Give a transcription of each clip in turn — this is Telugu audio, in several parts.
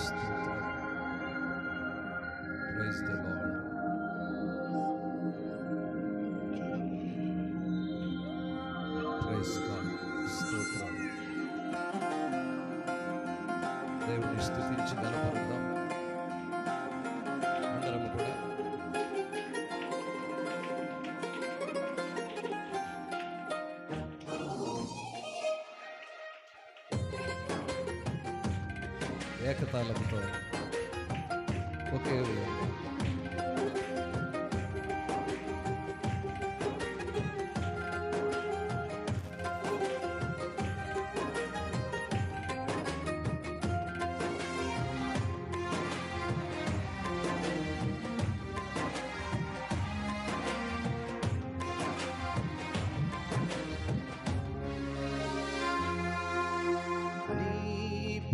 స్తోత్రం. Praise the lord. Praise god. స్తోత్రం. దేవుని స్తుతించి గణపరుద్దాం అందరం కూడా. ఏకతాళంతో ఒకే విధంగా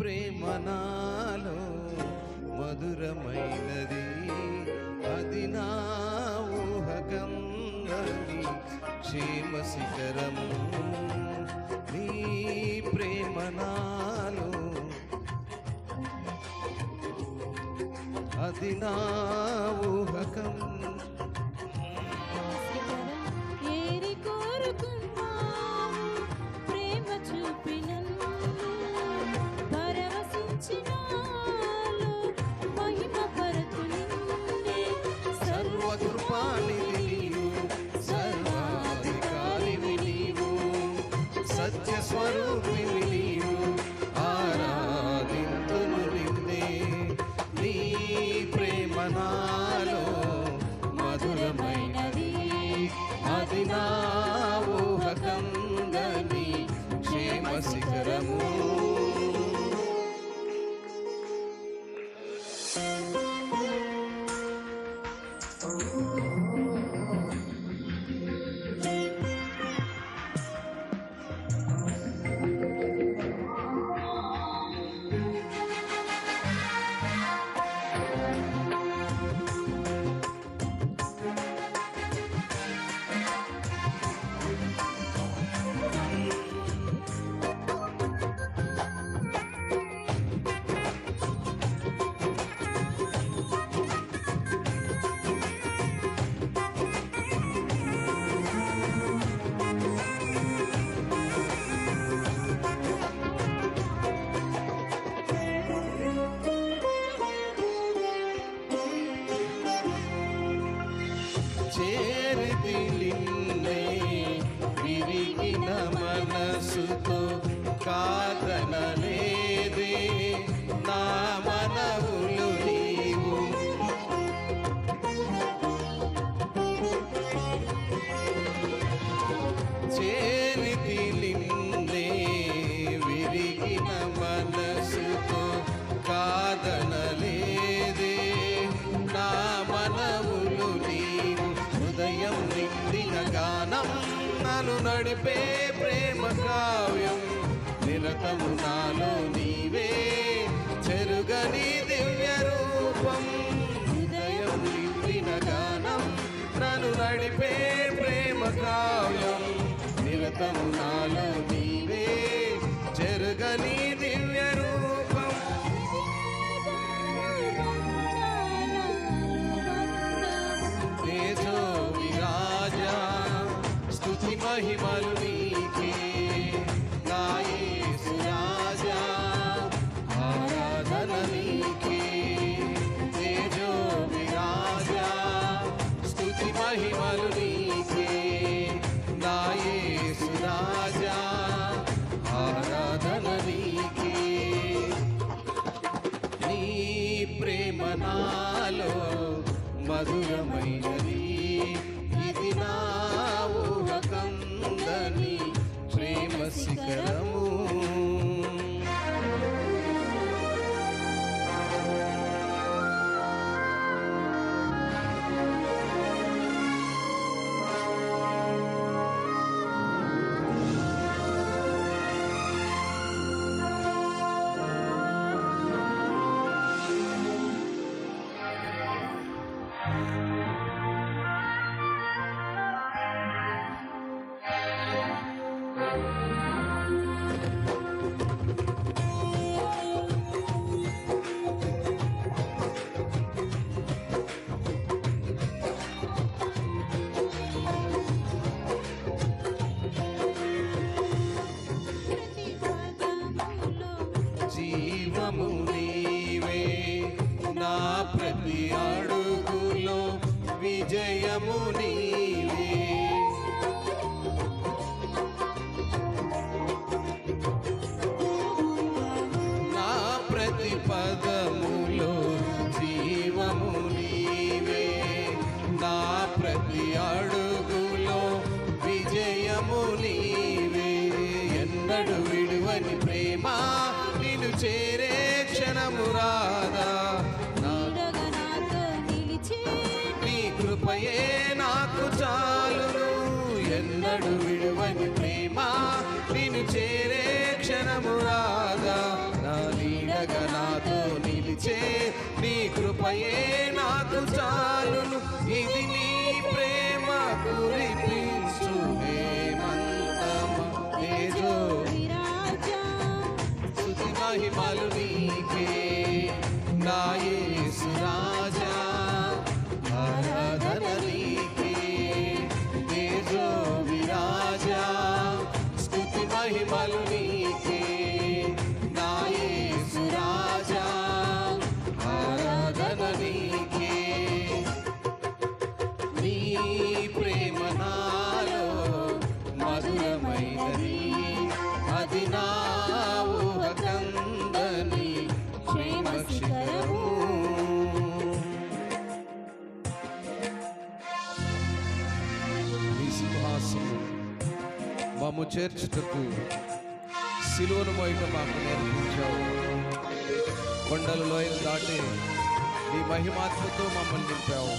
ప్రేమ నాలో మధురమైనది, అది నా ఊహకందని క్షేమ శిఖరము. నీ ప్రేమ నాలో అది నా ఊహకం. సర్వకృపానిధి నీవు, సర్వాధికారివి నీవు, సత్య స్వరూపివి నీవు, ఆరాధింతును నిన్నే. నీ ప్రేమ నాలో మధురమైనది, అది నా ఊహకందని క్షేమ శిఖరము. చేరితి నిన్నే విరిగిన మనసుతో, కాదనలేదే నా మనవులు నీవు. చేరితి నిన్నే విరిగిన మనసుతో, కాదనలేదే నా మనవులు నీవు. హృదయం నిండిన గానం నన్ను నడిపే ప్రేమ కావ్యం, నిరతము నాలో నీవే చెరుగని దివ్య రూపం. హృదయం నిండిన గానం నన్ను నడిపే ప్రేమ కావ్యం, నిరతము నాలో నీవే చెరుగని దివ్య రూపం. తేజో విరాజా స్తుతి మహిమలు నీకే, నా యేసు రాజా ఆరాధన నీకే. తేజో విరాజా స్తుతి మహిమలు నీకే, నా యేసు రాజా ఆరాధన నీకే. నీ ప్రేమ నాలో మధురమైనది, ఇది నా ఊహకందని ప్రేమ శిఖరము. జీవము నీవే, నా ప్రతి అడుగులో విజయము నీవే. నా ప్రతి పదములో జీవము నీవే, నా ప్రతి అడుగులో విజయము నీవే. ఎన్నడు విడువని ప్రేమ నిన్ను చేరే క్షణము రాదా, నీ కృపయే నాకు చాలును. ఎన్నడు విడువని ప్రేమ నిన్ను చేరే క్షణము రాదా, నా నీడగా నాతో నిలిచే నీ కృపయే నాకు చాలును. ఇది నీ ప్రేమ కురిపించు హేమంతమా, తేజో స్తుతి మహిమలు నీకే నా యేసు రాజా. ఆరాధన నీకే తేజో విరాజా, స్తుతి మహిమలు నీకే నా యేసు రాజా. ఆరాధన నీకే. నీ ప్రేమ నాలో మధురమైనది, అది నా ఊహకందని ప్రేమ శిఖరము. నీ సింహాసనం మమ్ము చేర్చుటకు సిలువను మోయక మాకు నేర్పించావు. కొండల లోయలు దాటి నీ మహిమాత్మతో మమ్మల్ని నింపావు.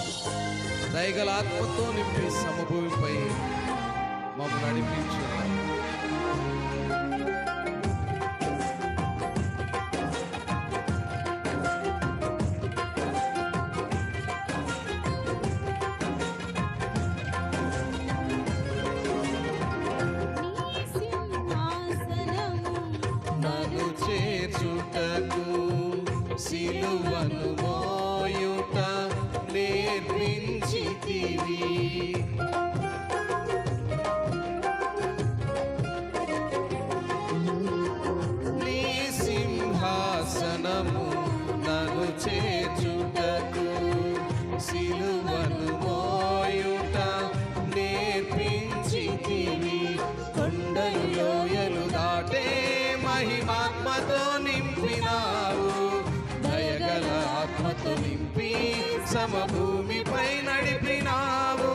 దయగల ఆత్మతో నింపి సమభూమిపై మమ్మల్ని నడిపించావు. నన్ను చేర్చుటకు సిలువను మోయుట నేర్పించితివి. నీ సింహాసనము నన్ను చేర్చుటకు సిలువను మోయుట నేర్పించితివి. కొండలు లోయలు దాటే మహిమాత్మతో నింపినావు, దయగల ఆత్మతో నింపి సమభూమిపై నడిపినావు.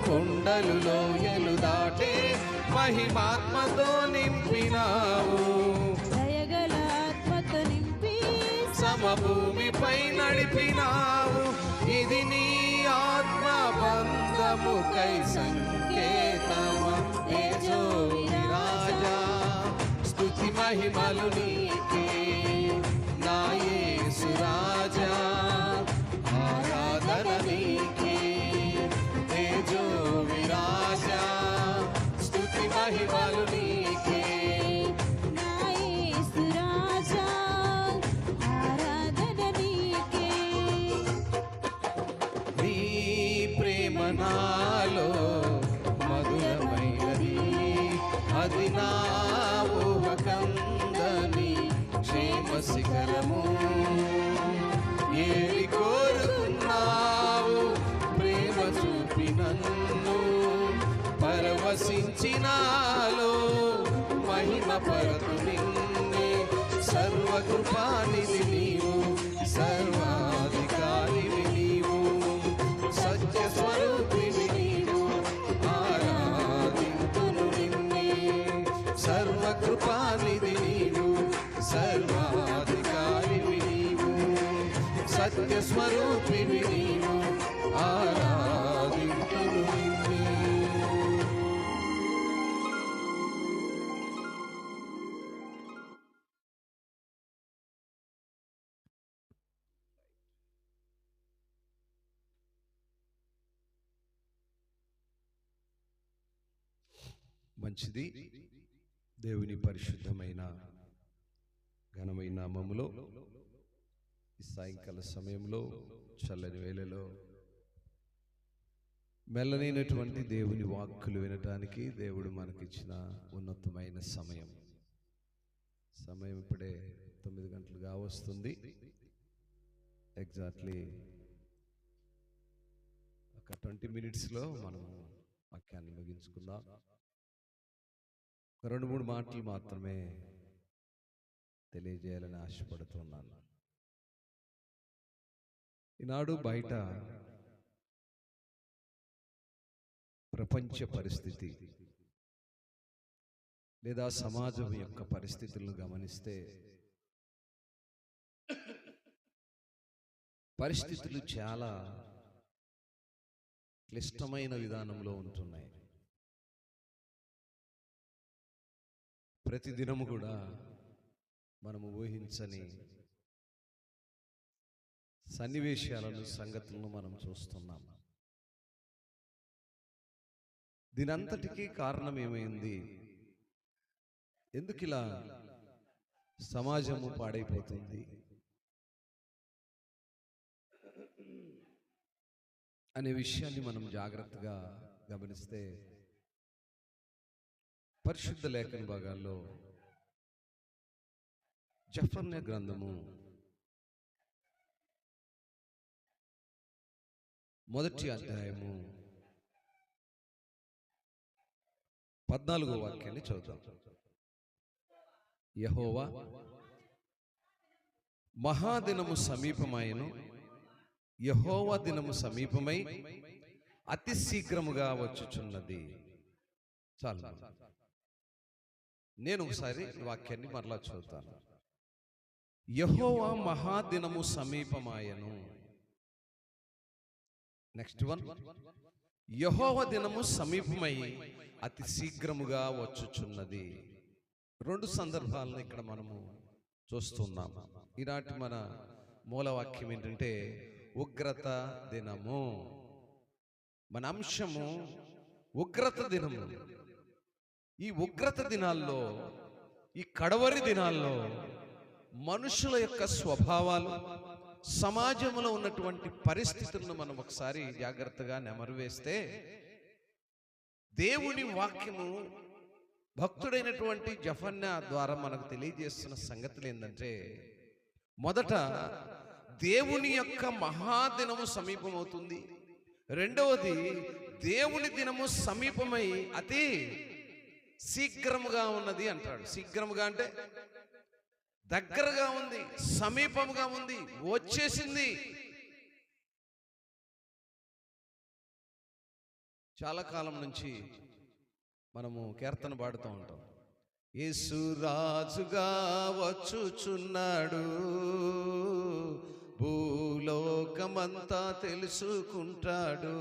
కొండలు లోయలు దాటే మహిమాత్మతో నింపినావు, దయగల ఆత్మతో నింపి సమభూమిపై నడిపినావు. ఇది నీ ఆత్మ బంధముకై సంకేతమా, తేజో విరాజా, స్తుతి మహిమలు నీకే నా యేసు రాజా. ఆరాధన నీకే తేజో విరాజా, స్తుతి మహిమలు నీకే. నా యేసు రాజా, ఆరాధన నీకే. నీ ప్రేమ నాలో మధురమైనది, అది నా ఊహకందని క్షేమ శిఖరము. ఏరి కోరుకున్నావు ప్రేమ చూపి నన్ను, పరవశించినాలో మహిమ పరతు నిన్నే. సర్వకృపానిధి నీవు, సర్వాధికారివి నీవు, సత్య స్వరూపివి నీవు, ఆరాధింతును నిన్నే. సర్వకృపానిధి నీవు, సర్వాధికారివి నీవు, సత్య స్వరూపివి నీవు, ఆరాధింతును నిన్నే. మంచిది. దేవుని పరిశుద్ధమైన ఘనమైన నామములో ఈ సాయంకాల సమయంలో చల్లని వేళలో మెల్లనైనటువంటి దేవుని వాక్కులు వినటానికి దేవుడు మనకిచ్చిన ఉన్నతమైన సమయం ఇప్పుడే 9 గంటలు వస్తుంది. ఎగ్జాక్ట్లీ ఒక 20 minutesలో మనము వాక్యాన్ని ముగించుకుందాం. ఒక 2-3 మాటలు మాత్రమే తెలియజేయాలని ఆశపడుతున్నాను. ఈనాడు బయట ప్రపంచ పరిస్థితి లేదా సమాజం యొక్క పరిస్థితులను గమనిస్తే పరిస్థితులు చాలా క్లిష్టమైన విధానంలో ఉంటున్నాయి. ప్రతిదినము కూడా మనము ఊహించని సన్నివేశాలను, సంగతులను మనం చూస్తున్నాం. దీనంతటికీ కారణం ఏమైంది? ఎందుకు ఇలా సమాజము పాడైపోతుంది అనే విషయాన్ని మనం జాగ్రత్తగా గమనిస్తే పరిశుద్ధ లేఖన భాగాల్లో జెఫన్యా గ్రంథము 1వ అధ్యాయము 14వ వాక్యాన్ని చదువుతాం. యెహోవా మహాదినము సమీపమాయెను, యెహోవా దినము సమీపమై అతి శీఘ్రముగా వచ్చుచున్నది. చాలు, నేను ఒకసారి వాక్యాన్ని మరలా చదువుతాను. యెహోవా మహాదినము సమీపమాయెను. నెక్స్ట్ వన్, యెహోవా దినము సమీపమై అతి శీఘ్రముగా వచ్చుచున్నది. 2 సందర్భాలను ఇక్కడ మనము చూస్తున్నాం. ఈనాటి మన మూలవాక్యం ఏంటంటే ఉగ్రత దినము. మన అంశము ఉగ్రత దినము. ఈ ఉగ్రత దినాల్లో, ఈ కడవరి దినాల్లో మనుషుల యొక్క స్వభావాలు, సమాజంలో ఉన్నటువంటి పరిస్థితులను మనం ఒకసారి జాగ్రత్తగా నెమరు వేస్తే దేవుని వాక్యము భక్తుడైనటువంటి జెఫన్యా ద్వారా మనకు తెలియజేస్తున్న సంగతులు ఏంటంటే, మొదట దేవుని యొక్క మహాదినము సమీపమవుతుంది. రెండవది, దేవుని దినము సమీపమై అతి శీఘ్రముగా ఉన్నది అంటాడు. శీఘ్రముగా అంటే దగ్గరగా ఉంది, సమీపముగా ఉంది, వచ్చేసింది. చాలా కాలం నుంచి మనము కీర్తన పాడుతూ ఉంటాం. యేసు రాజుగా వచ్చుచున్నాడు, భూలోకమంతా తెలుసుకుంటాడు.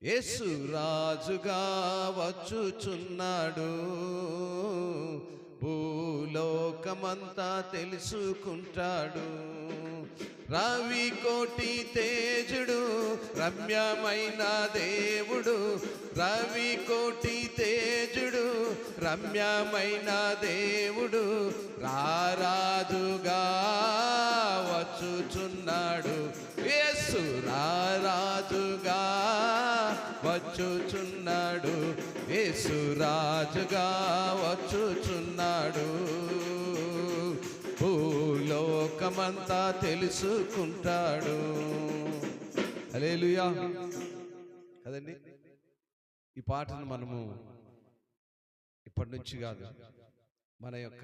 యేసు రాజుగా వచ్చుచున్నాడు, భూలోకమంతా తెలుసుకుంటాడు. రవి కోటి తేజుడు, రమ్యమైన దేవుడు. రవి కోటి తేజుడు, రమ్యమైన దేవుడు. రారాజుగా వచ్చుచున్నాడు. యేసు రారాజుగా వచ్చుచున్నాడు. యేసు రాజుగా వచ్చుచున్నాడు, భూలోకమంతా తెలుసుకుంటాడు. హల్లెలూయా కదండి. ఈ పాటను మనము ఇప్పటి నుంచి కాదు, మన యొక్క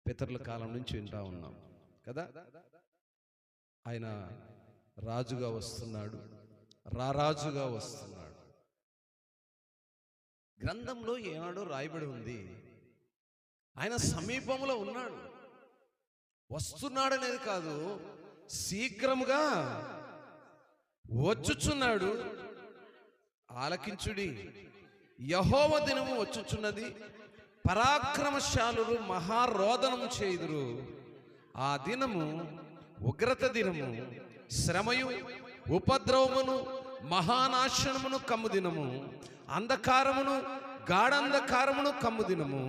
పితరుల కాలం నుంచి వింటా ఉన్నాం కదా. ఆయన రాజుగా వస్తున్నాడు, రారాజుగా వస్తున్నాడు. గ్రంథంలో ఏనాడో రాయబడి ఉంది, ఆయన సమీపంలో ఉన్నాడు. వస్తున్నాడు అనేది కాదు, శీఘ్రముగా వచ్చుచున్నాడు. ఆలకించుడి, యెహోవా దినము వచ్చుచున్నది, పరాక్రమశాలురు మహారోదనము చేయుదురు. ఆ దినము ఉగ్రత దినము, శ్రమయు ఉపద్రవమును మహానాశనమును కమ్ము దినము, అంధకారమును గాఢంధకారమును కమ్ము దినము,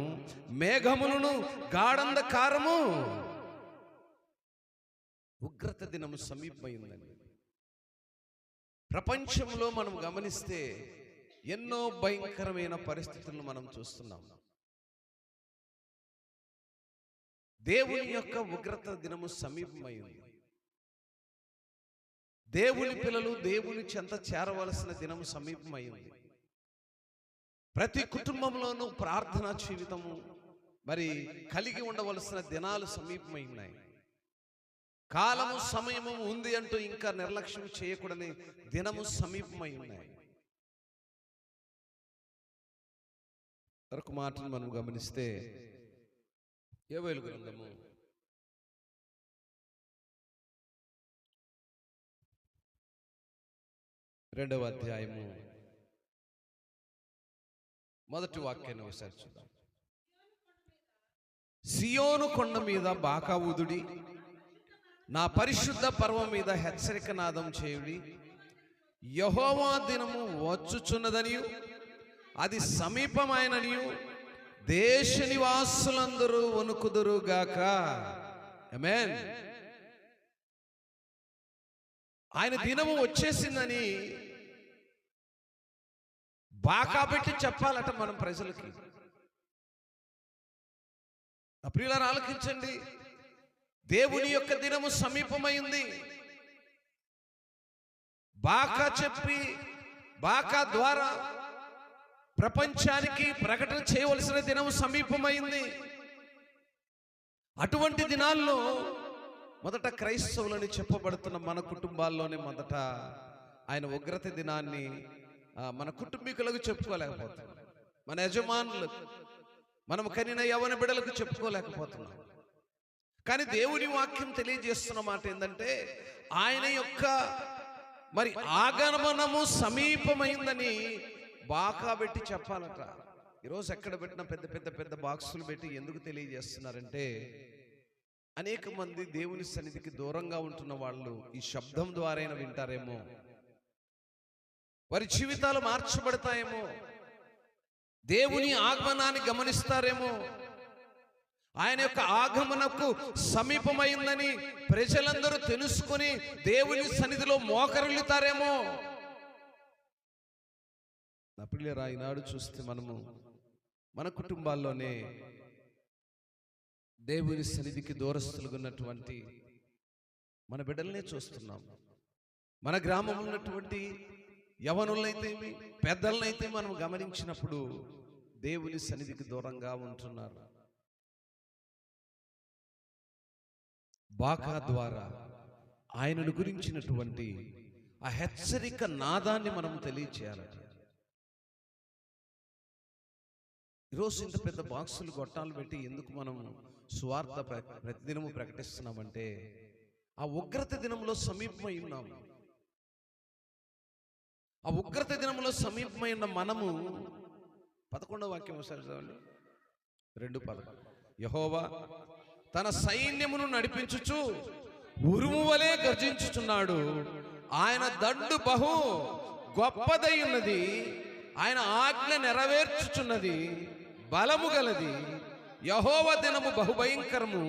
మేఘములను గాఢంధకారము. ఉగ్రత దినము సమీపమైందండి. ప్రపంచంలో మనం గమనిస్తే ఎన్నో భయంకరమైన పరిస్థితులను మనం చూస్తున్నాం. దేవుని యొక్క ఉగ్రత దినము సమీపమైంది. దేవుని పిల్లలు దేవుని చెంత చేరవలసిన దినము సమీపమైంది. ప్రతి కుటుంబంలోనూ ప్రార్థనా జీవితము మరి కలిగి ఉండవలసిన దినాలు సమీపమైనాయి. కాలము సమయము ఉంది అంటూ ఇంకా నిర్లక్ష్యం చేయకూడని దినము సమీపమై ఉన్నాయి. మరొక మాటను మనం గమనిస్తే యోవేలు గ్రంథము 2వ అధ్యాయము 1వ వాక్యాన్ని ఒకసారి చూద్దాం. సియోను కొండ మీద బాకా ఊదుడి, నా పరిశుద్ధ పర్వం మీద హెచ్చరిక నాదం చేయుడి. యెహోవా దినము వచ్చుచున్నదనియు అది సమీపమైననియు దేశ నివాసులందరూ వణుకుదురుగాక. ఆమేన్. ఆయన దినము వచ్చేసిందని బాకా పెట్టి చెప్పాలట మనం ప్రజలకి. ప్రియులారా ఆలకించండి, దేవుని యొక్క దినము సమీపమైంది. బాకా చెప్పి బాకా ద్వారా ప్రపంచానికి ప్రకటన చేయవలసిన దినము సమీపమైంది. అటువంటి దినాల్లో మొదట క్రైస్తవులని చెప్పబడుతున్న మన కుటుంబాల్లోనే మొదట ఆయన ఉగ్రత దినాన్ని మన కుటుంబీకులకు చెప్పుకోలేకపోతున్నాం. మన యజమానులకు, మనం కనిన యవ్వన బిడ్డలకు చెప్పుకోలేకపోతున్నాం. కానీ దేవుని వాక్యం తెలియజేస్తున్న మాట ఏంటంటే ఆయన యొక్క మరి ఆగమనము సమీపమైందని బాకా పెట్టి చెప్పాలట. ఈరోజు ఎక్కడ పెట్టిన పెద్ద పెద్ద పెద్ద బాక్సులు పెట్టి ఎందుకు తెలియజేస్తున్నారంటే అనేక మంది దేవుని సన్నిధికి దూరంగా ఉంటున్న వాళ్ళు ఈ శబ్దం ద్వారా వింటారేమో, వారి జీవితాలు మార్చబడతాయేమో, దేవుని ఆగమనాన్ని గమనిస్తారేమో, ఆయన యొక్క ఆగమనకు సమీపమైందని ప్రజలందరూ తెలుసుకొని దేవుని సన్నిధిలో మోకరిల్లుతారేమో. నా పిల్లరా, ఈనాడు చూస్తే మనము మన కుటుంబాల్లోనే దేవుని సన్నిధికి దూరస్తులుగా ఉన్నటువంటి మన బిడ్డలనే చూస్తున్నాం. మన గ్రామంలో ఉన్నటువంటి యవనులైతే పెద్దలనైతే మనం గమనించినప్పుడు దేవుని సన్నిధికి దూరంగా ఉంటున్నారు. బాకా ద్వారా ఆయనను గురించినటువంటి ఆ హెచ్చరిక నాదాన్ని మనం తెలియచేయాలి. ఈరోజు ఇంత పెద్ద బాక్సులు గొట్టాలు పెట్టి ఎందుకు మనం సువార్త ప్రతిదినము ప్రకటిస్తున్నామంటే ఆ ఉగ్రత దినంలో సమీపమై ఉన్నాము. ఆ ఉగ్రత దినంలో సమీపమై ఉన్న మనము 11వ వాక్యం ఒకసారి చదవండి. 2:11. యెహోవా తన సైన్యమును నడిపించుచు ఉరుము వలె గర్జించుచున్నాడు. ఆయన దండు బహు గొప్పదై ఉన్నది, ఆయన ఆజ్ఞ నెరవేర్చుచున్నది, బలము గలది. యెహోవా దినము బహుభయంకరము,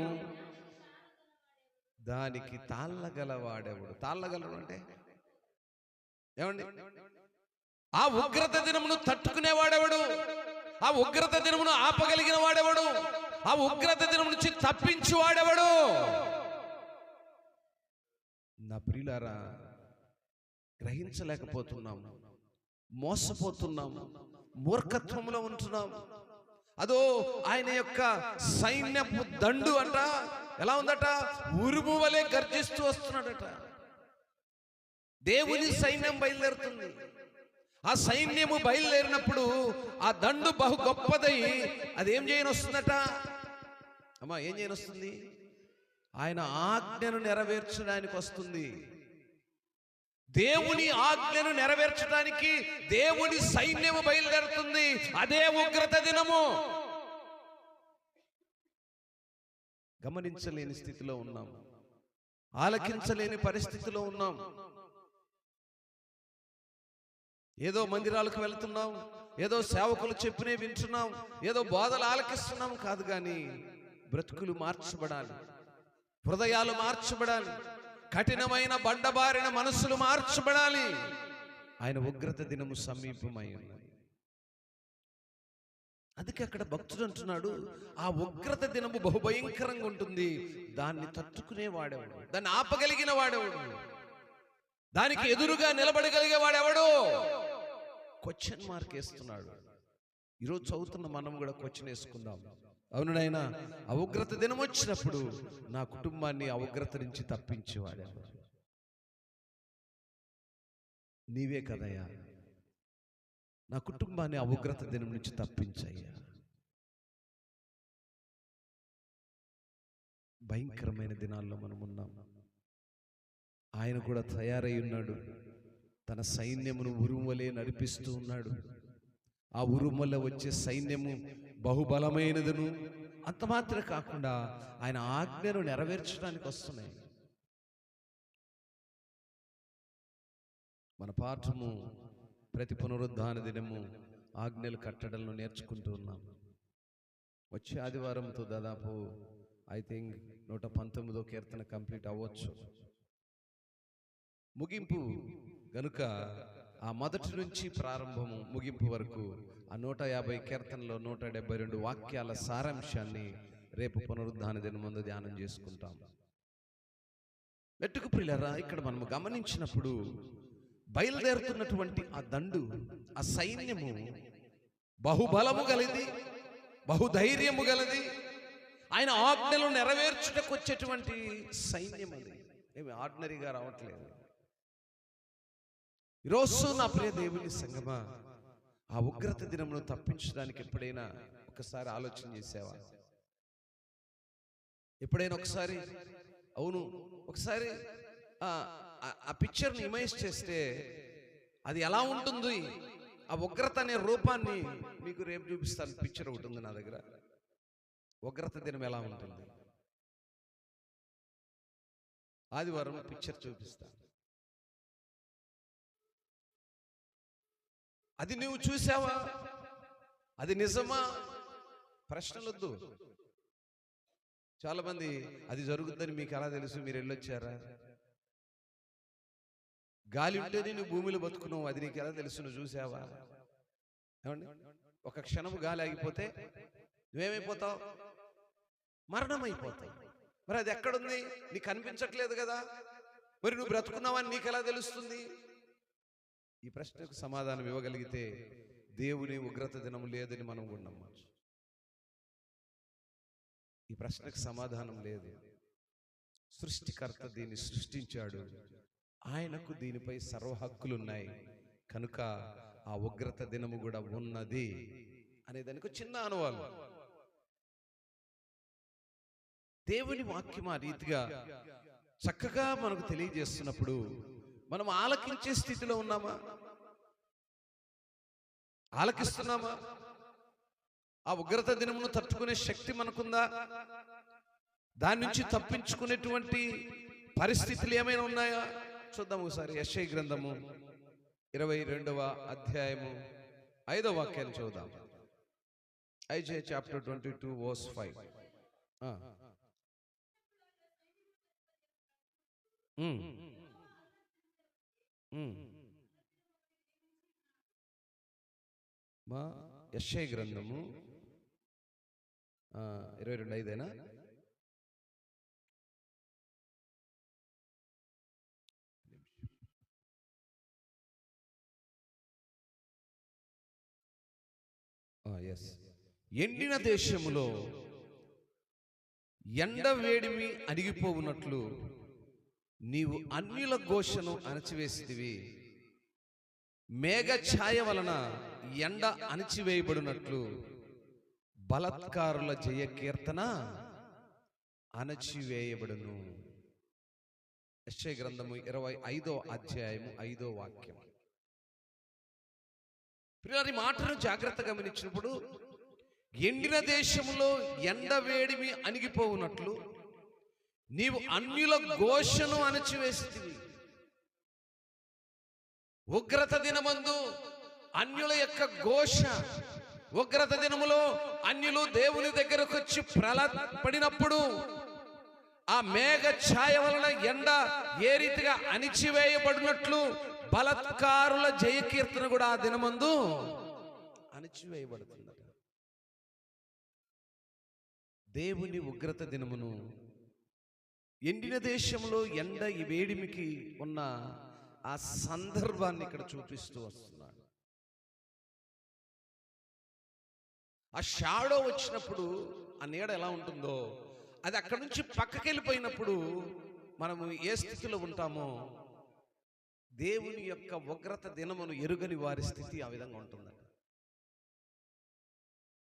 దానికి తాళ్ళగలవాడెవడు? తాళ్ళగలడు అంటే ఏమండి? ఆ ఉగ్రత దినమును తట్టుకునేవాడెవడు? ఆ ఉగ్రత దినమును ఆపగలిగిన వాడెవడు? ఆ ఉగ్రత దినం నుంచి తప్పించువాడెవడు? నా ప్రియులారా, గ్రహించలేకపోతున్నాము, మోసపోతున్నాము, మూర్ఖత్వంలో ఉంటున్నాము. అదో ఆయన యొక్క సైన్యపు దండు అంట ఎలా ఉందట? ఉరుము వలె గర్జిస్తూ వస్తున్నాడట. దేవుని సైన్యం బయలుదేరుతుంది. ఆ సైన్యము బయలుదేరినప్పుడు ఆ దండు బహు గొప్పదై అదేం చేయనొస్తుందట? అమ్మా, ఏం చేయనొస్తుంది? ఆయన ఆజ్ఞను నెరవేర్చడానికి వస్తుంది. దేవుని ఆజ్ఞను నెరవేర్చడానికి దేవుని సైన్యము బయలుదేరుతుంది. అదే ఉగ్రత దినము. గమనించలేని స్థితిలో ఉన్నాం, ఆలకించలేని పరిస్థితిలో ఉన్నాం. ఏదో మందిరాలకు వెళ్తున్నాం, ఏదో సేవకులు చెప్పినే వింటున్నాం, ఏదో బోధలు ఆలకిస్తున్నాం కాదు, కానీ బ్రతుకులు మార్చబడాలి, హృదయాలు మార్చబడాలి, కఠినమైన బండబారిన మనసులు మార్చబడాలి. ఆయన ఉగ్రత దినము సమీపమై ఉన్నది. అందుకే అక్కడ భక్తుడు అంటున్నాడు, ఆ ఉగ్రత దినము బహుభయంకరంగా ఉంటుంది, దాన్ని తట్టుకునే వాడెవడు, దాన్ని ఆపగలిగిన వాడెవడు, దానికి ఎదురుగా నిలబడగలిగే వాడెవడు? క్వశ్చన్ మార్క్ వేస్తున్నాడు. ఈరోజు చదువుతున్న మనం కూడా క్వశ్చన్ వేసుకుందాం. అవును నాయనా, ఆ ఉగ్రత దినం వచ్చినప్పుడు నా కుటుంబాన్ని ఆ ఉగ్రత నుంచి తప్పించేవాడెవడు? నీవే కదయ్యా. నా కుటుంబాన్ని ఆ ఉగ్రత దినం నుంచి తప్పించయ్యా. భయంకరమైన దినాల్లో మనం ఉన్నాం. ఆయన కూడా తయారై ఉన్నాడు. తన సైన్యమును ఉరుములే నడిపిస్తూ ఉన్నాడు. ఆ ఉరుముల వచ్చే సైన్యము బహుబలమైనదును, అంత మాత్రమే కాకుండా ఆయన ఆజ్ఞను నెరవేర్చడానికి వస్తున్నాయి. మన పాఠము ప్రతి పునరుద్ధాన దినము ఆజ్ఞలు కట్టడలను నేర్చుకుంటూ ఉన్నాం. వచ్చే ఆదివారంతో దాదాపు ఐ థింక్ 119వ కీర్తన కంప్లీట్ అవ్వచ్చు. ముగింపు గనుక ఆ మొదటి నుంచి ప్రారంభము ముగింపు వరకు ఆ 150 కీర్తనలో 172 వాక్యాల సారాంశాన్ని రేపు పునరుద్ధాన దినం ముందు ధ్యానం చేసుకుంటాం. వెట్టుకు ప్రియులారా, ఇక్కడ మనము గమనించినప్పుడు బయలుదేరుతున్నటువంటి ఆ దండు, ఆ సైన్యము బహుబలము గలది, బహుధైర్యము గలది. ఆయన ఆజ్ఞలు నెరవేర్చుటకు వచ్చేటువంటి సైన్యం అది. ఏమి ఆర్డినరీగా రావట్లేదు. ఈరోజు నా ప్రియ దేవుని సంగమా, ఆ ఉగ్రత దినమును తప్పించడానికి ఎప్పుడైనా ఒకసారి ఆలోచన చేసావా? ఎప్పుడైనా ఒకసారి అవును ఒకసారి ఆ పిక్చర్ని ఇమేజ్ చేస్తే అది ఎలా ఉంటుంది, ఆ ఉగ్రత అనే రూపాన్ని మీకు రేపు చూపిస్తాను. పిక్చర్ ఒకటి ఉంది నా దగ్గర. ఉగ్రత దినం ఎలా ఉంటుంది ఆదివారం పిక్చర్ చూపిస్తాను. అది నువ్వు చూసావా? అది నిజమా? ప్రశ్నలొద్దు. చాలా మంది అది జరుగుతుందని మీకు ఎలా తెలుసు, మీరు వెళ్ళొచ్చారా? గాలి ఉంటేనే నువ్వు భూమిలో బతుకున్నావు, అది నీకు ఎలా తెలుసు, నువ్వు చూసావా? ఏమండి, ఒక క్షణము గాలి ఆగిపోతే నువ్వేమైపోతావు? మరణం అయిపోతావు. మరి అది ఎక్కడుంది? నీకు కనిపించట్లేదు కదా, మరి నువ్వు బ్రతుకున్నావని నీకు ఎలా తెలుస్తుంది? ఈ ప్రశ్నకు సమాధానం ఇవ్వగలిగితే దేవుని ఉగ్రత దినం లేదని మనం కూడా నమ్మచ్చు. ఈ ప్రశ్నకు సమాధానం లేదు. సృష్టికర్త దీన్ని సృష్టించాడు, ఆయనకు దీనిపై సర్వ హక్కులున్నాయి కనుక ఆ ఉగ్రత దినము కూడా ఉన్నది అనేదానికి చిన్న అనువాదం. దేవుని వాక్యం ఆ రీతిగా చక్కగా మనకు తెలియజేస్తున్నప్పుడు మనం ఆలకించే స్థితిలో ఉన్నామా? ఆలకిస్తున్నామా? ఆ ఉగ్రత దినమును తట్టుకునే శక్తి మనకుందా? దాని నుంచి తప్పించుకునేటువంటి పరిస్థితులు ఏమైనా ఉన్నాయా? చూద్దాం ఒకసారి. యెషయా గ్రంథము 22వ అధ్యాయము 5వ వాక్యాన్ని చూద్దాం. Isaiah chapter 22 verse 5. మా యెషయా గ్రంథము 22:5 ఎండిన దేశములో ఎండ వేడిమి అణిగిపోవునట్లు నీవు అన్యుల ఘోషను అణచివేసితివి. మేఘ ఛాయ వలన ఎండ అణచివేయబడినట్లు బలత్కారుల జయ కీర్తన అణచివేయబడును. యెషయా గ్రంథము 25వ అధ్యాయము 5వ వాక్యం. ప్రియులారా, ఈ మాటను జాగ్రత్తగా గమనించినప్పుడు ఎండిన దేశములో ఎండ వేడిమి అణిగిపోవునట్లు నీవు అన్యుల ఘోషను అణచివేసితివి. ఉగ్రత దినమందు అన్యుల యొక్క ఘోష, ఉగ్రత దినములో అన్యులు దేవుని దగ్గరకు వచ్చి ప్రళపడినప్పుడు ఆ మేఘ ఛాయ వలన ఎండ ఏ రీతిగా అణిచివేయబడినట్లు బలత్కారుల జయకీర్తన కూడా ఆ దినమందు అణిచివేయబడుతుందట. దేవుని ఉగ్రత దినమును ఎండిన దేశంలో ఎండ ఈ వేడిమికి ఉన్న ఆ సందర్భాన్ని ఇక్కడ చూపిస్తూ వస్తున్నాడు. ఆ షాడో వచ్చినప్పుడు ఆ నీడ ఎలా ఉంటుందో అది అక్కడి నుంచి పక్కకి వెళ్ళిపోయినప్పుడు మనము ఏ స్థితిలో ఉంటామో దేవుని యొక్క ఉగ్రత దినమును ఎరుగని వారి స్థితి ఆ విధంగా ఉంటుందండి.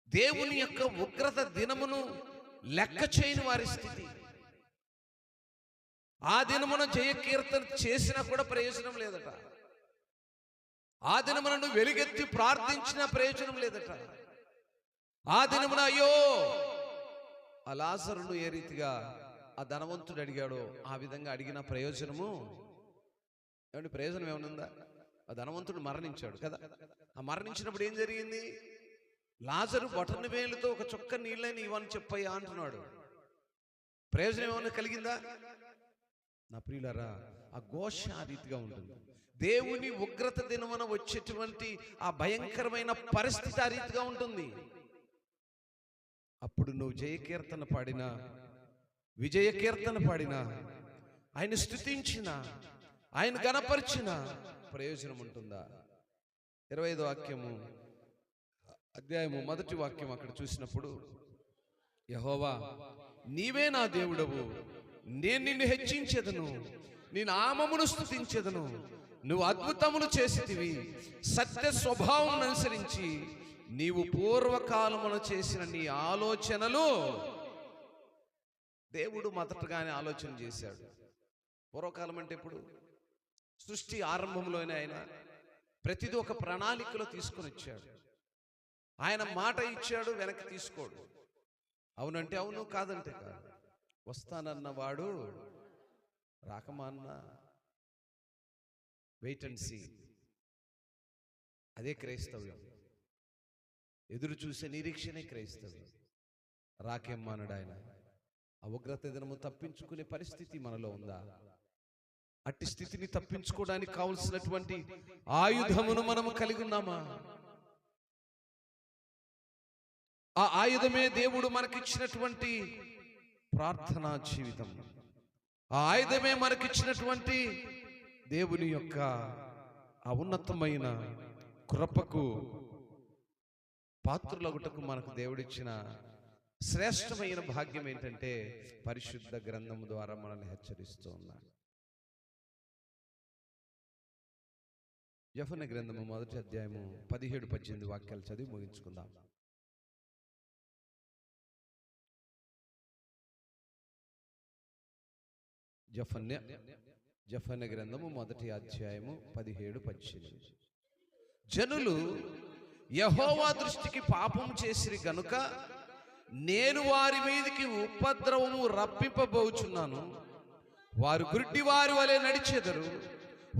దేవుని యొక్క ఉగ్రత దినమును లెక్క చేయని వారి స్థితి. ఆ దినమున జయ కీర్తన చేసినా కూడా ప్రయోజనం లేదట. ఆ దినమున వెలుగెత్తి ప్రార్థించినా ప్రయోజనం లేదట. ఆ దినమున అయ్యో ఆ లాజరును ఏ రీతిగా ఆ ధనవంతుడు అడిగాడో ఆ విధంగా అడిగిన ప్రయోజనము ఏమంటే ప్రయోజనం ఏమనుందా? ఆ ధనవంతుడు మరణించాడు కదా. ఆ మరణించినప్పుడు ఏం జరిగింది? లాజరు బొటన వేలుతో ఒక చుక్క నీళ్ళని ఇవ్వని చెప్పయ్యా అంటున్నాడు. ప్రయోజనం ఏమైనా కలిగిందా? నా ప్రియులారా, ఆ ఘోష ఆ రీతిగా ఉంటుంది. దేవుని ఉగ్రత దినమున వచ్చేటువంటి ఆ భయంకరమైన పరిస్థితి ఆ రీతిగా ఉంటుంది. అప్పుడు నువ్వు జయ కీర్తన పాడినా, విజయ కీర్తన పాడినా, ఆయన స్తుతించిన, ఆయన గణపరిచిన ప్రయోజనం ఉంటుందా? 25వ వాక్యము అధ్యాయము 1వ వాక్యం అక్కడ చూసినప్పుడు, యెహోవా నీవే నా దేవుడవు, నేను నిన్ను హెచ్చించెదను, నీ నామమును స్తుతించెదను. నువ్వు అద్భుతములు చేసితివి, సత్య స్వభావం అనుసరించి నీవు పూర్వకాలమున చేసిన నీ ఆలోచనలు. దేవుడు మొదటగానే ఆలోచన చేశాడు. పూర్వకాలం అంటే ఇప్పుడు సృష్టి ఆరంభంలోనే ఆయన ప్రతిదీ ఒక ప్రణాళికలో తీసుకొని వచ్చాడు. ఆయన మాట ఇచ్చాడు, వెనక్కి తీసుకోడు. అవునంటే అవును, కాదంటే కాదు. వస్తానన్నవాడు రాకమాన్న వెయిట్ అండ్ సీ. అదే క్రైస్తవ్యం. ఎదురు చూసే నిరీక్షణే క్రైస్తవ్యం. రాకేమ్మన్నాడు ఆయన. ఆ ఉగ్రత దినము తప్పించుకునే పరిస్థితి మనలో ఉందా? అట్టి స్థితిని తప్పించుకోవడానికి కావలసినటువంటి ఆయుధమును మనము కలిగి ఉన్నామా? ఆ ఆయుధమే దేవుడు మనకిచ్చినటువంటి ప్రార్థనా జీవితం. ఆ ఆయుధమే మనకిచ్చినటువంటి దేవుని యొక్క ఆ ఉన్నతమైన కృపకు పాత్రులగుటకు మనకు దేవుడిచ్చిన శ్రేష్టమైన భాగ్యం ఏంటంటే పరిశుద్ధ గ్రంథము ద్వారా మనల్ని హెచ్చరిస్తూ ఉన్నాడు. యెఫెన్నె గ్రంథము 1వ అధ్యాయము 17-18 వాక్యాలు చదివి ముగించుకుందాం. యెఫెన్నె గ్రంథము 1వ అధ్యాయము 17-18. జనులు యెహోవా దృష్టికి పాపం చేసిరి గనుక నేను వారి మీదికి ఉపద్రవము రప్పింపబోచున్నాను. వారు గుడ్డి వారి వలె నడిచెదరు,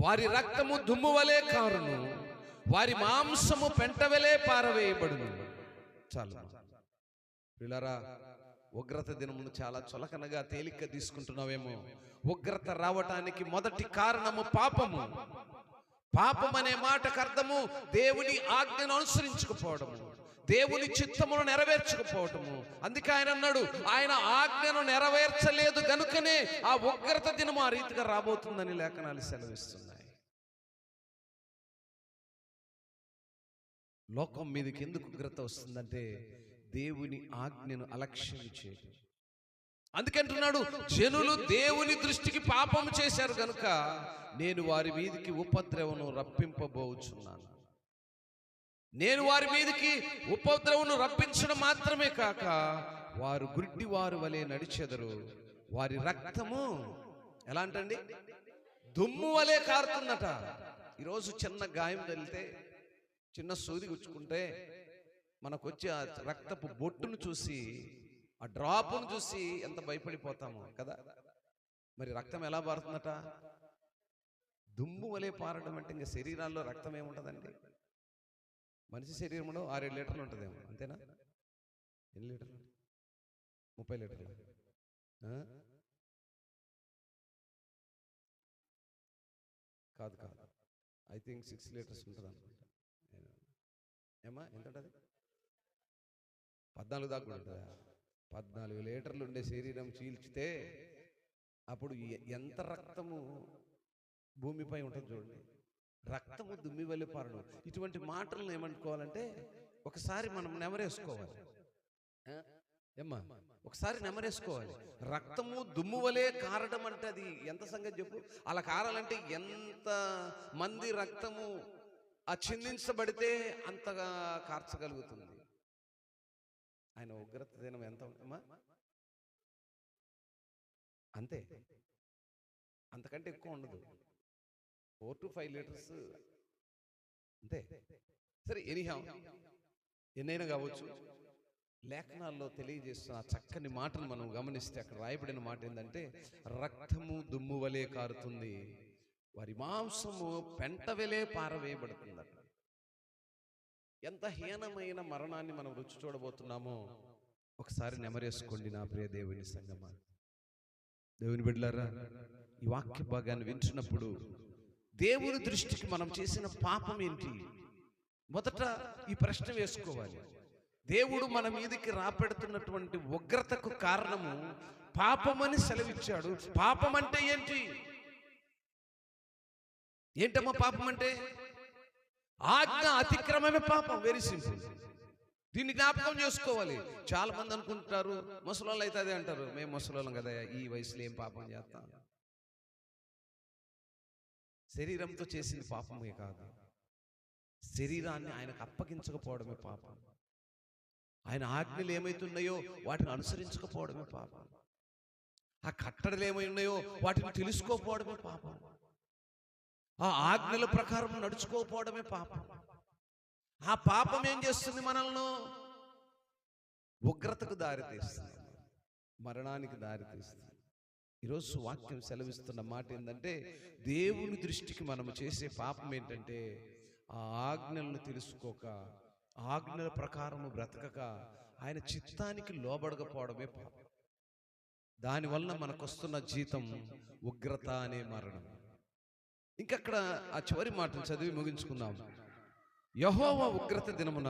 వారి రక్తము దుమ్ము వలె కారును, వారి మాంసము పెంట వలె పారవేయబడును. చాలు పిల్లరా, ఉగ్రత దినమును చాలా చులకనగా తేలిక తీసుకుంటున్నావేమో. ఉగ్రత రావటానికి మొదటి కారణము పాపము. పాపం అనే మాటకు అర్థము దేవుని ఆజ్ఞను అనుసరించకపోవడము, దేవుని చిత్తమును నెరవేర్చకపోవటము. అందుకే ఆయన అన్నాడు, ఆయన ఆజ్ఞను నెరవేర్చలేదు గనుకనే ఆ ఉగ్రత దినము ఆ రీతిగా రాబోతుందని లేఖనాలు సెలవిస్తున్నాయి. లోకం మీదకి ఎందుకు ఉగ్రత వస్తుందంటే దేవుని ఆజ్ఞను అలక్ష్యం చేయడం. అందుకంటున్నాడు, జనులు దేవుని దృష్టికి పాపం చేశారు గనుక నేను వారి మీదికి ఉపద్రవను రప్పింపబోచున్నాను. నేను వారి మీదికి ఉపద్రవను రప్పించడం మాత్రమే కాక వారు గుడ్డి వారు వలె నడిచెదరు, వారి రక్తము ఎలాంటండి? దుమ్ము వలె కారుతుందట. ఈరోజు చిన్న గాయం తగిలితే, చిన్న సూది గుచ్చుకుంటే మనకు వచ్చే ఆ రక్తపు బొట్టును చూసి, ఆ డ్రాప్ను చూసి ఎంత భయపడిపోతామో కదా. మరి రక్తం ఎలా పారుతుందట? దుమ్ము వలె పారడం అంటే ఇంకా శరీరాల్లో రక్తం ఏముంటుందండి? మనిషి శరీరంలో 6-7 లీటర్లు ఉంటుందేమో, అంతేనా? ఎన్ని లీటర్లు? 30 లీటర్లు? కాదు కాదు, ఐ థింక్ 6 లీటర్స్ ఉంటుంది అనుకుంటా. ఏమా ఎంత ఉంటుంది? 14 దాకా కూడా ఉంటుందా? 14 లీటర్లు ఉండే శరీరం చీల్చితే అప్పుడు ఎంత రక్తము భూమిపై ఉంటుంది చూడండి. రక్తము దుమ్మి వలె పారడం. ఇటువంటి మాటలను ఏమనుకోవాలంటే ఒకసారి మనం నెమరేసుకోవాలి. ఏమ్మా, ఒకసారి నెమరేసుకోవాలి. రక్తము దుమ్ము వలె కారడం అంటే అది ఎంత సంగతి చెప్పు. అలా కారాలంటే ఎంత మంది రక్తము చిందించబడితే అంతగా కార్చగలుగుతుంది. ఆయన ఉగ్రత దినం ఎంత అమ్మా? అంతే, అంతకంటే ఎక్కువ ఉండదు. 4 to 5 లీటర్స్ అంతే. సరే, ఎనీహౌ ఎన్నైనా కావచ్చు. లేఖనాల్లో తెలియజేస్తున్న ఆ చక్కని మాటను మనం గమనిస్తే అక్కడ రాయబడిన మాట ఏంటంటే, రక్తము దుమ్ము వలె కారుతుంది, వారి మాంసము పెంట వెలే పారవేయబడుతుందట. ఎంత హీనమైన మరణాన్ని మనం రుచి చూడబోతున్నామో ఒకసారి నెమరేసుకోండి నా ప్రియ దేవుని సంగమా, దేవుని బిడ్డలారా. ఈ వాక్య భాగాన్ని వింటున్నప్పుడు దేవుని దృష్టికి మనం చేసిన పాపం ఏంటి? మొదట ఈ ప్రశ్న వేసుకోవాలి. దేవుడు మన మీదకి రాపెడుతున్నటువంటి ఉగ్రతకు కారణము పాపమని సెలవిచ్చాడు. పాపం అంటే ఏంటి? ఏంటమ్మా పాపం అంటే? ఆజ్ఞ అతిక్రమమే పాపం. Very simple. దీన్ని జ్ఞాపకం చేసుకోవాలి. చాలా మంది అనుకుంటారు, ముసలోళ్ళు అయితే అదే అంటారు, మేము ముసలోళ్ళం కదా, ఈ వయసులో ఏం పాపం చేస్తాం. శరీరంతో చేసింది పాపమే కాదు, శరీరాన్ని ఆయనకు అప్పగించకపోవడమే పాపం. ఆయన ఆజ్ఞలు ఏమైతున్నాయో వాటిని అనుసరించకపోవడమే పాపం. ఆ కట్టడలు ఏమై ఉన్నాయో వాటిని తెలుసుకోకపోవడమే పాపం. ఆ ఆజ్ఞల ప్రకారం నడుచుకోకపోవడమే పాపం. ఆ పాపం ఏం చేస్తుంది? మనల్ని ఉగ్రతకు దారితీస్తుంది, మరణానికి దారితీస్తుంది. ఈరోజు వాక్యం సెలవిస్తున్న మాట ఏంటంటే, దేవుని దృష్టికి మనము చేసే పాపం ఏంటంటే, ఆ ఆజ్ఞలను తెలుసుకోక, ఆజ్ఞల ప్రకారము బ్రతకక, ఆయన చిత్తానికి లోబడకపోవడమే పాపం. దానివల్ల మనకొస్తున్న జీతం ఉగ్రత అనే మరణం. ఇంకక్కడ ఆ చివరి మాటలు చదివి ముగించుకుందాం. యెహోవా ఉగ్రత దినమున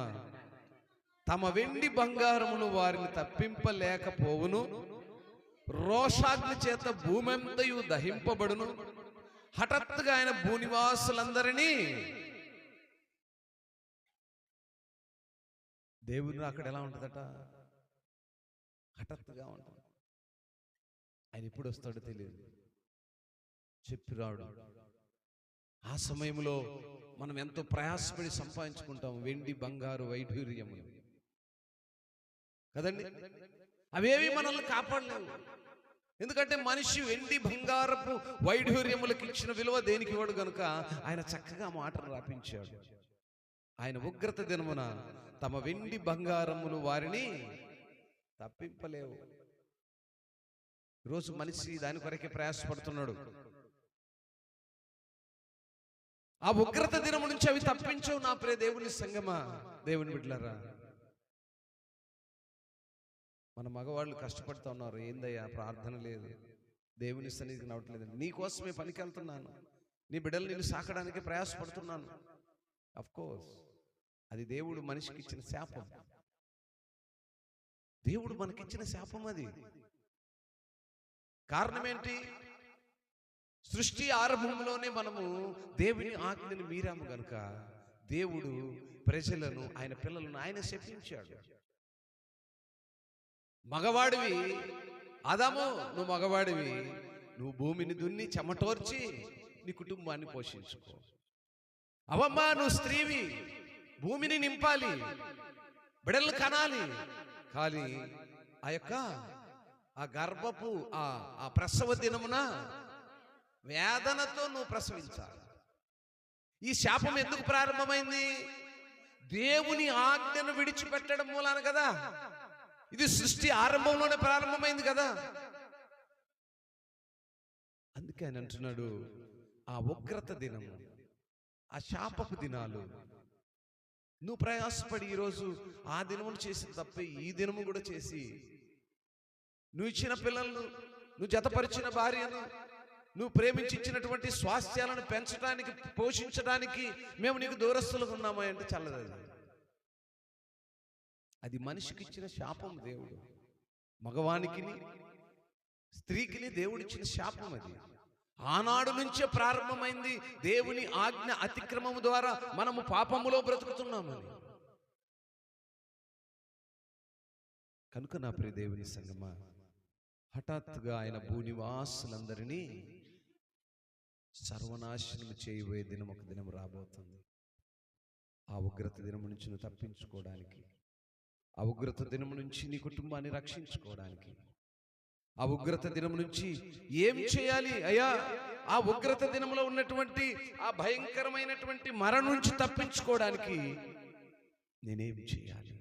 తమ వెండి బంగారములు వారిని తప్పింపలేకపోవును, రోషాగ్ని చేత భూమంతయు దహింపబడును. హఠాత్తుగా ఆయన భూనివాసులందరినీ, దేవుని అక్కడ ఎలా ఉంటుందట? హఠాత్తుగా ఉంటుంది. ఆయన ఎప్పుడు వస్తాడో తెలియదు, చెప్పి రాడు. ఆ సమయంలో మనం ఎంతో ప్రయాసపడి సంపాదించుకుంటాం వెండి బంగారు వైఢూర్యములు కదండి. అవేవి మనల్ని కాపాడలేవు. ఎందుకంటే మనిషి వెండి బంగారపు వైఢూర్యములకు ఇచ్చిన విలువ దేనికి ఇవ్వడు గనుక ఆయన చక్కగా మాటలు రాపించాడు. ఆయన ఉగ్రత దినమున తమ వెండి బంగారములు వారిని తప్పింపలేవు. ఈరోజు మనిషి దాని కొరకే ప్రయాసపడుతున్నాడు. ఆ ఉగ్రత దినము నుంచి అవి తప్పించవు నా ప్రియ దేవుని సంగమా, దేవుని బిడ్డలారా. మన మగవాళ్ళు కష్టపడుతూ ఉన్నారు. ఏందయ్యా ప్రార్థన లేదు, దేవుని సన్నిధికి నవ్వట్లేదు. నీ కోసమే పనికి వెళ్తున్నాను, నీ బిడ్డలు నేను సాకడానికి ప్రయాసపడుతున్నాను. అఫ్ కోర్స్ అది దేవుడు మనిషికి ఇచ్చిన శాపం. దేవుడు మనకిచ్చిన శాపం అది. కారణం ఏంటి? సృష్టి ఆరంభంలోనే మనము దేవుని ఆజ్ఞను మీరాము గనుక దేవుడు ప్రజలను, ఆయన పిల్లలను ఆయన శపించాడు. మగవాడివి ఆదాము, నువ్వు మగవాడివి, నువ్వు భూమిని దున్ని చెమటోర్చి నీ కుటుంబాన్ని పోషించుకో. అవమ్మా, నువ్వు స్త్రీవి, భూమిని నింపాలి, బిడలు కనాలి. కానీ ఆ గర్భపు ఆ ప్రసవ దినమున వేదనతో నువ్వు ప్రసవించాలి. ఈ శాపం ఎందుకు ప్రారంభమైంది? దేవుని ఆజ్ఞను విడిచిపెట్టడం మూలాన కదా. ఇది సృష్టి ఆరంభంలోనే ప్రారంభమైంది కదా. అందుకే ఆయన అంటున్నాడు, ఆ ఉగ్రత దినము, ఆ శాపపు దినాలు, నువ్వు ప్రయాసపడి ఈరోజు ఆ దినమును చేసిన తప్పే ఈ దినము కూడా చేసి, నువ్వు ఇచ్చిన పిల్లలను, నువ్వు జతపరిచిన భార్యను, నువ్వు ప్రేమించి ఇచ్చినటువంటి స్వాస్థ్యాలను పెంచడానికి, పోషించడానికి మేము నీకు దూరస్తులుగా ఉన్నామా అంటే చల్లదు. అది మనిషికి ఇచ్చిన శాపం. దేవుడు మగవానికి స్త్రీకిని దేవుడిచ్చిన శాపం అది. ఆనాడు నుంచే ప్రారంభమైంది. దేవుని ఆజ్ఞ అతిక్రమము ద్వారా మనము పాపములో బ్రతుకుతున్నామని. కనుక నా ప్రియ దేవుని సంగమా, హఠాత్తుగా ఆయన భూనివాసులందరినీ సర్వనాశనం చేయబోయే దినం ఒక దినం రాబోతుంది. ఆ ఉగ్రత దినము నుంచి నువ్వు తప్పించుకోవడానికి, ఆ ఉగ్రత దినము నుంచి నీ కుటుంబాన్ని రక్షించుకోవడానికి, ఆ ఉగ్రత దినము నుంచి ఏం చేయాలి అయ్యా? ఆ ఉగ్రత దినములో ఉన్నటువంటి ఆ భయంకరమైనటువంటి మరణం నుంచి తప్పించుకోవడానికి నేనేం చేయాలి?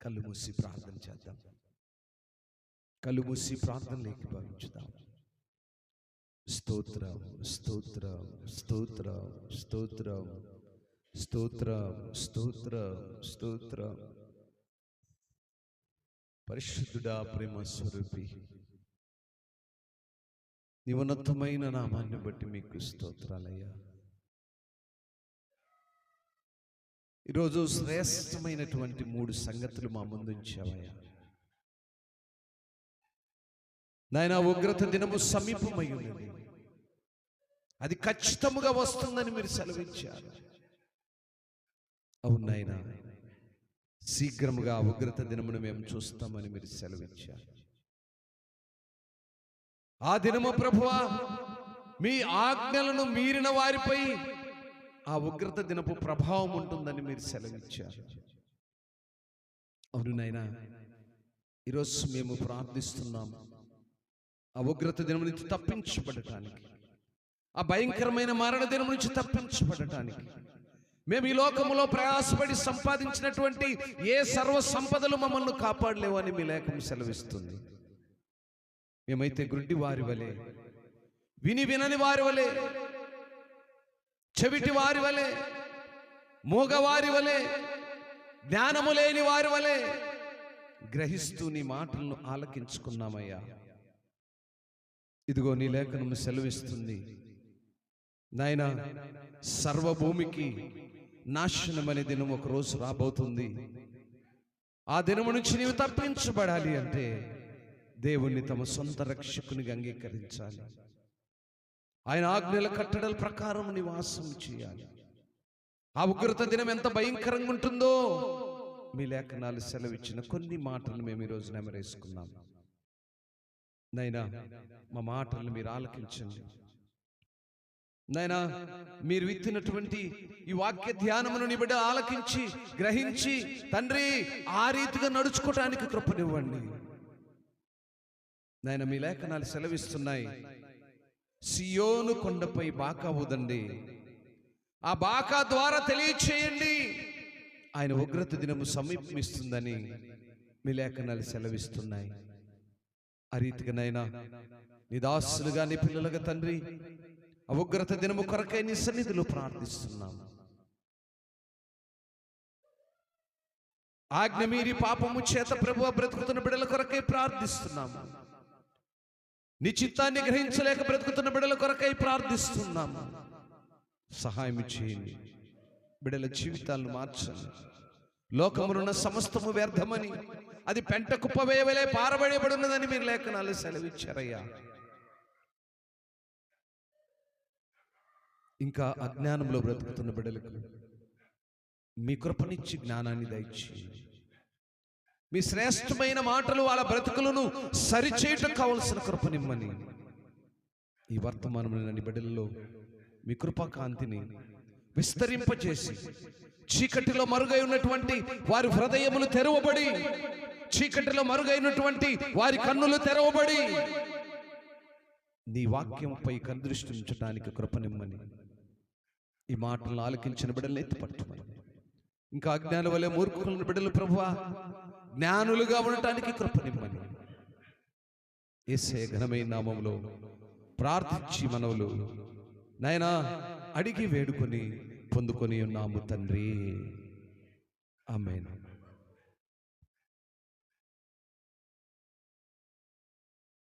కళ్ళు మూసి ప్రార్థన చేద్దాం. కళ్ళు మూసి ప్రార్థనలోకి భావించుదాం. స్తోత్రం, స్తోత్రం, స్తోత్రం, స్తోత్రం, స్తోత్రం, స్తోత్రం, స్తోత్రం. పరిశుద్ధుడా, ప్రేమ స్వరూపి, నీ ఉన్నతమైన నామాన్ని బట్టి మీకు స్తోత్రాలయ్యా. ఈరోజు శ్రేష్టమైనటువంటి 3 సంగతులు మా ముందు ఉంచావయ్యా. నాయనా, ఉగ్రత దినము సమీపమై ఉన్నది, అది ఖచ్చితముగా వస్తుందని మీరు సెలవిచ్చారు. అవును నాయనా, శీఘ్రముగా ఉగ్రత దినమును మేము చూస్తామని మీరు సెలవిచ్చారు. ఆ దినము ప్రభువా, మీ ఆజ్ఞలను మీరిన వారిపై ఆ ఉగ్రత దినపు ప్రభావం ఉంటుందని మీరు సెలవిచ్చారు. అవును నాయనా, ఈరోజు మేము ప్రార్థిస్తున్నాము. ఆ ఉగ్రత దినం నుంచి తప్పించబడటానికి, ఆ భయంకరమైన మరణ దినం నుంచి తప్పించబడటానికి, మేము ఈ లోకములో ప్రయాసపడి సంపాదించినటువంటి ఏ సర్వ సంపదలు మమ్మల్ని కాపాడలేవు అని మీ లేఖనం సెలవిస్తుంది. మేమైతే గుడ్డి వారి వలె, వినని వారి వలె, చెవిటి వారి వలె, మూగవారి వలె, జ్ఞానము లేని వారి వలె గ్రహిస్తూ నీ మాటలను ఆలకించుకున్నామయ్యా. ఇదిగో నీ లేఖనము సెలవిస్తుంది నాయనా, సర్వభూమికి నాశనం అనే దినం ఒక రోజు రాబోతుంది. ఆ దినము నుంచి నీవు తప్పించబడాలి అంటే దేవుణ్ణి తమ సొంత రక్షకునిగా అంగీకరించాలి. ఆయన ఆజ్ఞల కట్టడల ప్రకారం నివాసం చేయాలి. ఆ ఉగ్రత దినం ఎంత భయంకరంగా ఉంటుందో మీ లేఖనాలు సెలవిచ్చిన కొన్ని మాటలు మేము ఈరోజు నెమరేసుకున్నాం. నైనా, మా మాటలను మీరు ఆలకించండి. నైనా, మీరు విత్తినటువంటి ఈ వాక్య ధ్యానమును నీ బిడ్డ ఆలకించి గ్రహించి తండ్రి ఆ రీతిగా నడుచుకోవటానికి కృపనివ్వండి. నాయన, మీ లేఖనాలు సెలవిస్తున్నాయి, సియోను కొండపై బాకా ఊదండి, ఆ బాకా ద్వారా తెలియచేయండి ఆయన ఉగ్రత దినము సమీపిస్తుందని మీ లేఖనాలు సెలవిస్తున్నాయి. ఆ రీతిగా నైనా నీ దాసులుగా నీ పిల్లలుగా తండ్రి ఆ ఉగ్రత దినము కొరకై నీ సన్నిధిలో ప్రార్థిస్తున్నాము. ఆజ్ఞ మీరి పాపము చేత ప్రభువా బ్రతుకుతున్న బిడ్డల కొరకై ప్రార్థిస్తున్నాము. నీ చిత్తాన్ని గ్రహించలేక బ్రతుకుతున్న బిడ్డల కొరకై ప్రార్థిస్తున్నాము. సహాయం చేయండి, బిడ్డల జీవితాలను మార్చండి. లోకమునున్న సమస్తము వ్యర్థమని, అది పెంట కుప్పవేయవలే పారబడేబడున్నదని మీరు లేఖనాలు సెలవిచ్చారయ్యా. ఇంకా అజ్ఞానంలో బ్రతుకుతున్న బిడ్డలకు మీ కృపనిచ్చి జ్ఞానాన్ని దయచేయండి. మీ శ్రేష్టమైన మాటలు వాళ్ళ బ్రతుకులను సరిచేయటం కావలసిన కృపనిమ్మని ఈ వర్తమానమైన బిడ్డలలో మీ కృపాకాంతిని విస్తరింపచేసి చీకటిలో మరుగై ఉన్నటువంటి వారి హృదయములు తెరవబడి, చీకటిలో మరుగైనటువంటి వారి కన్నులు తెరవబడి నీ వాక్యంపై కనుదృష్టి ఉంచడానికి కృపనిమ్మని ఈ మాటలను ఆలకించిన బిడ్డలను ఎత్తిపట్టుమని, ఇంకా అజ్ఞానుల వలె మూర్ఖులను బిడ్డలు ప్రభువా జ్ఞానులుగా ఉండటానికి కృపనిమ్మని యేసయ్య ఘనమైన నామములో ప్రార్థించి మనవులు నాయనా అడిగి వేడుకొని పొందుకొని ఉన్నాము తండ్రి. ఆమేన్.